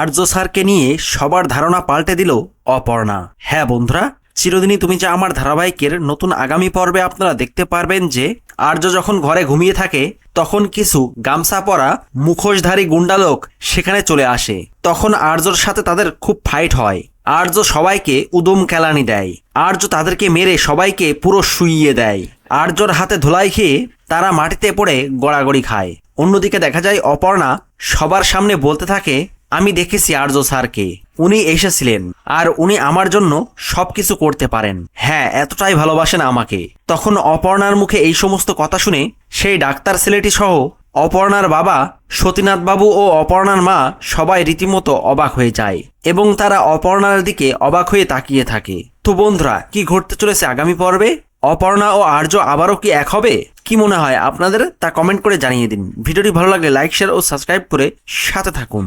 আর্য স্যারকে নিয়ে সবার ধারণা পাল্টে দিল অপর্ণা। হ্যাঁ বন্ধুরা, চিরদিনই তুমি যে আমার ধারাবাহিকের নতুন আগামী পর্বে আপনারা দেখতে পারবেন যে আর্য যখন ঘরে ঘুমিয়ে থাকে তখন কিছু গামছা পরা মুখোশধারী গুন্ডালোক সেখানে চলে আসে। তখন আর্যর সাথে তাদের খুব ফাইট হয়। আর্য সবাইকে উদম কেলানি দেয়। আর্য তাদেরকে মেরে সবাইকে পুরো শুইয়ে দেয়। আর্যর হাতে ধুলাই খেয়ে তারা মাটিতে পড়ে গড়াগড়ি খায়। অন্যদিকে দেখা যায় অপর্ণা সবার সামনে বলতে থাকে, আমি দেখেছি আর্য স্যারকে, উনি এসেছিলেন আর উনি আমার জন্য সবকিছু করতে পারেন। হ্যাঁ, এতটাই ভালোবাসেন আমাকে। তখন অপর্ণার মুখে এই সমস্ত কথা শুনে সেই ডাক্তার ছেলেটি সহ অপর্ণার বাবা সতীনাথ বাবু ও অপর্ণার মা সবাই রীতিমতো অবাক হয়ে যায় এবং তারা অপর্ণার দিকে অবাক হয়ে তাকিয়ে থাকে। তো বন্ধুরা, কি ঘটতে চলেছে আগামী পর্বে? অপর্ণা ও আর্য আবারও কি এক হবে? কি মনে হয় আপনাদের তা কমেন্ট করে জানিয়ে দিন। ভিডিওটি ভালো লাগলে লাইক, শেয়ার ও সাবস্ক্রাইব করে সাথে থাকুন।